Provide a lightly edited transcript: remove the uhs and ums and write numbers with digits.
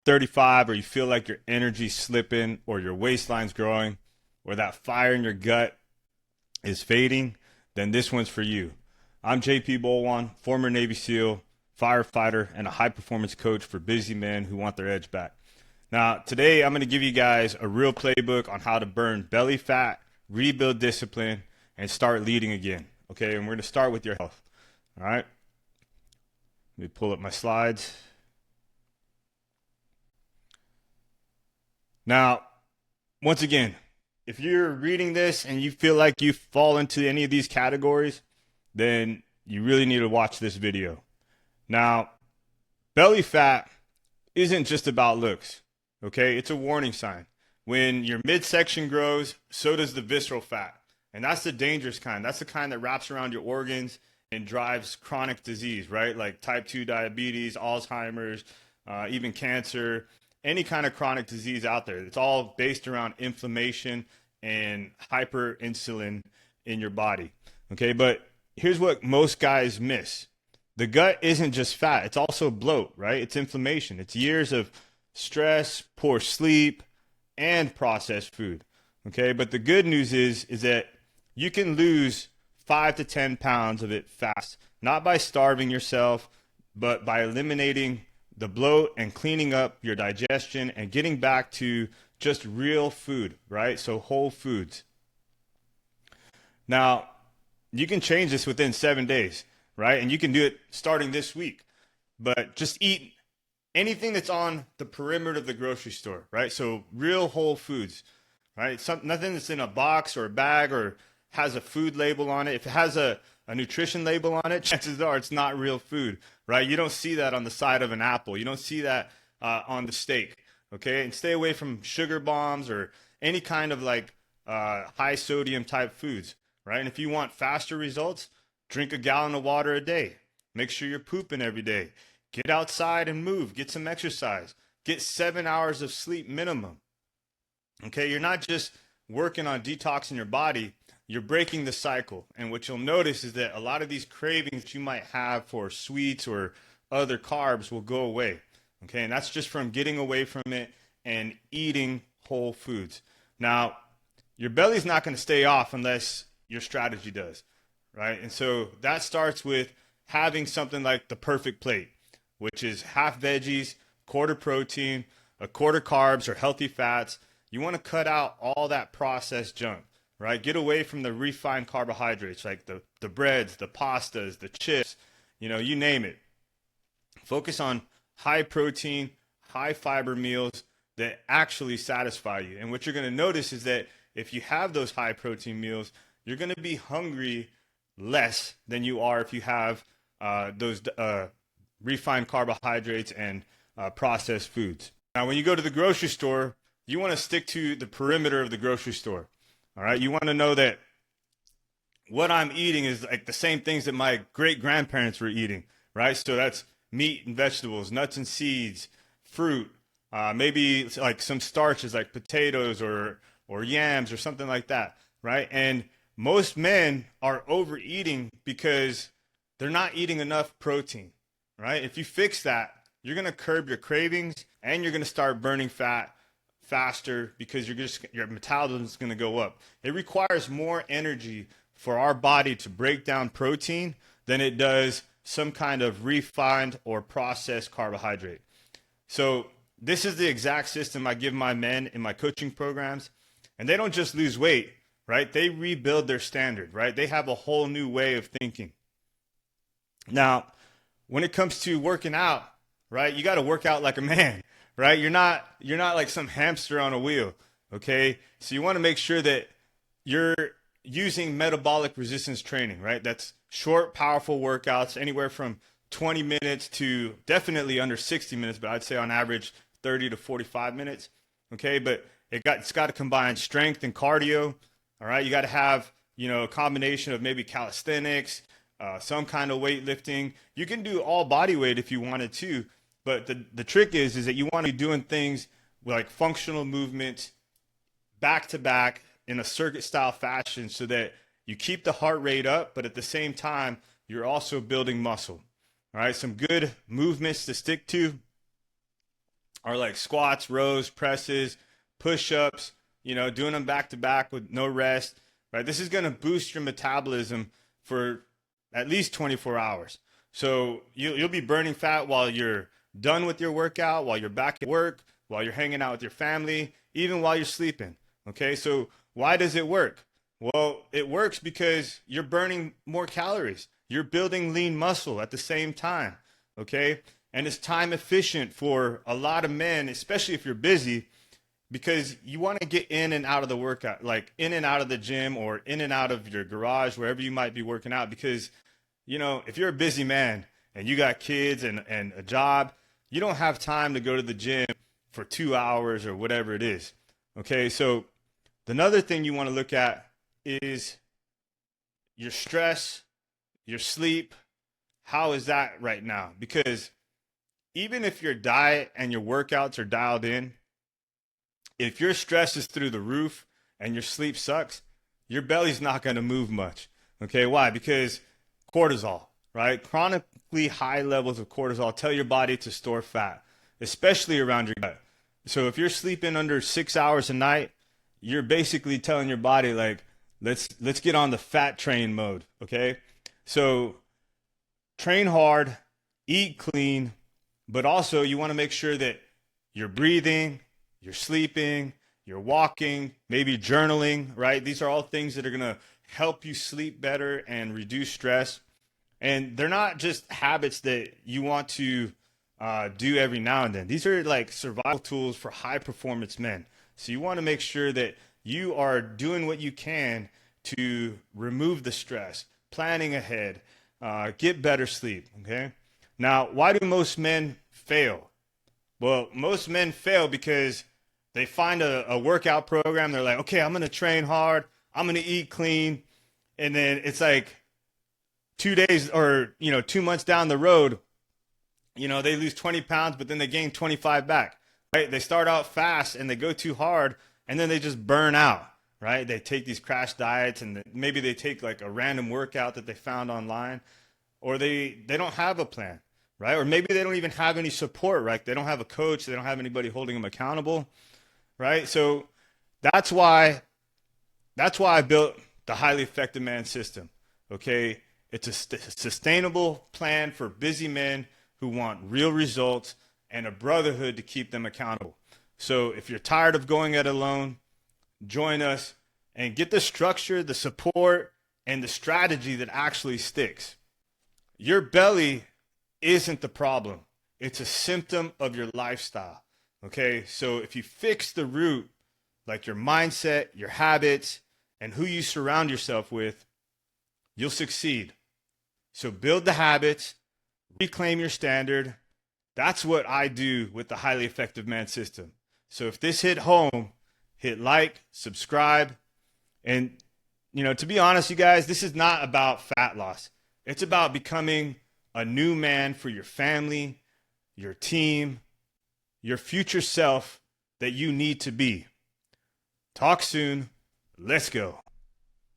35 or you feel like your energy's slipping or your waistline's growing or that fire in your gut is fading, then this one's for you. I'm JP Bolwan, former Navy SEAL, firefighter, and a high-performance coach for busy men who want their edge back. Now, today I'm going to give you guys a real playbook on how to burn belly fat, rebuild discipline, and start leading again. Okay, and we're going to start with your health. All right? Let me pull up my slides. Now, once again, if you're reading this and you feel like you fall into any of these categories, then you really need to watch this video. Now, belly fat isn't just about looks, okay? It's a warning sign. When your midsection grows, so does the visceral fat. And that's the dangerous kind. That's the kind that wraps around your organs and drives chronic disease, right? Like type 2 diabetes, Alzheimer's, even cancer, any kind of chronic disease out there. It's all based around inflammation and hyperinsulin in your body, okay? But here's what most guys miss. The gut isn't just fat. It's also bloat, right? It's inflammation. It's years of stress, poor sleep, and processed food, okay? But the good news is that you can lose 5 to 10 pounds of it fast, not by starving yourself, but by eliminating the bloat and cleaning up your digestion and getting back to just real food, right? So whole foods. Now, you can change this within 7 days, right? And you can do it starting this week. But just eat anything that's on the perimeter of the grocery store, right? So real whole foods, right? Nothing that's in a box or a bag or has a food label on it. If it has a nutrition label on it, chances are it's not real food, right? You don't see that on the side of an apple. You don't see that on the steak, okay? And stay away from sugar bombs or any kind of like high sodium type foods, right? And if you want faster results, drink a gallon of water a day. Make sure you're pooping every day. Get outside and move. Get some exercise. Get 7 hours of sleep minimum, okay? You're not just working on detoxing your body, you're breaking the cycle. And what you'll notice is that a lot of these cravings that you might have for sweets or other carbs will go away. Okay, and that's just from getting away from it and eating whole foods. Now, your belly's not going to stay off unless your strategy does, right? And so that starts with having something like the perfect plate, which is half veggies, quarter protein, a quarter carbs or healthy fats. You want to cut out all that processed junk, right? Get away from the refined carbohydrates like the breads, the pastas, the chips, you name it. Focus on high protein, high fiber meals that actually satisfy you. And what you're going to notice is that if you have those high protein meals, you're going to be hungry less than you are if you have those refined carbohydrates and processed foods. Now, when you go to the grocery store, you want to stick to the perimeter of the grocery store. All right, you want to know that what I'm eating is like the same things that my great grandparents were eating, right? So that's meat and vegetables, nuts and seeds, fruit, maybe like some starches like potatoes or yams or something like that, right? And most men are overeating because they're not eating enough protein, right? If you fix that, you're going to curb your cravings and you're going to start burning fat faster because your metabolism is going to go up. It requires more energy for our body to break down protein than it does some kind of refined or processed carbohydrate. So this is the exact system I give my men in my coaching programs, and they don't just lose weight, right? They rebuild their standard, right? They have a whole new way of thinking. Now, when it comes to working out, right, you got to work out like a man, right? You're not like some hamster on a wheel, okay? So you want to make sure that you're using metabolic resistance training, right? That's short, powerful workouts, anywhere from 20 minutes to definitely under 60 minutes, but I'd say on average 30 to 45 minutes, okay? But it's got to combine strength and cardio, all right? You got to have, a combination of maybe calisthenics, some kind of weightlifting. You can do all body weight if you wanted to, but the trick is that you want to be doing things like functional movements back to back in a circuit style fashion so that you keep the heart rate up, but at the same time, you're also building muscle. All right, some good movements to stick to are like squats, rows, presses, push-ups, doing them back to back with no rest, right? This is going to boost your metabolism for at least 24 hours. So you'll be burning fat while you're done with your workout, while you're back at work, while you're hanging out with your family, even while you're sleeping. Okay, so why does it work? Well, it works because you're burning more calories. You're building lean muscle at the same time. Okay, and it's time efficient for a lot of men, especially if you're busy, because you want to get in and out of the workout, like in and out of the gym or in and out of your garage, wherever you might be working out. Because, if you're a busy man and you got kids and a job, you don't have time to go to the gym for 2 hours or whatever it is. Okay, so another thing you want to look at is your stress, your sleep. How is that right now? Because even if your diet and your workouts are dialed in, if your stress is through the roof and your sleep sucks, your belly's not going to move much. Okay, why? Because cortisol, right? Chronically high levels of cortisol tell your body to store fat, especially around your gut. So if you're sleeping under 6 hours a night, you're basically telling your body like, let's get on the fat train mode, okay? So train hard, eat clean, but also you want to make sure that you're breathing, you're sleeping, you're walking, maybe journaling, right? These are all things that are going to help you sleep better and reduce stress. And they're not just habits that you want to do every now and then. These are like survival tools for high performance men. So you want to make sure that you are doing what you can to remove the stress, planning ahead, get better sleep, okay? Now, why do most men fail? Well, most men fail because they find a workout program. They're like, okay, I'm going to train hard. I'm going to eat clean. And then it's like 2 days or, 2 months down the road, they lose 20 pounds, but then they gain 25 back, right? They start out fast and they go too hard and then they just burn out, right? They take these crash diets and maybe they take like a random workout that they found online, or they don't have a plan, right? Or maybe they don't even have any support, right? They don't have a coach. They don't have anybody holding them accountable, right? So that's why I built the Highly Effective Man system, okay? It's a sustainable plan for busy men who want real results and a brotherhood to keep them accountable. So if you're tired of going it alone, join us and get the structure, the support, and the strategy that actually sticks. Your belly isn't the problem. It's a symptom of your lifestyle. Okay, so if you fix the root, like your mindset, your habits, and who you surround yourself with, you'll succeed. So build the habits, reclaim your standard. That's what I do with the Highly Effective Man system. So if this hit home, hit like, subscribe. And, to be honest, you guys, this is not about fat loss. It's about becoming a new man for your family, your team, your future self that you need to be. Talk soon. Let's go.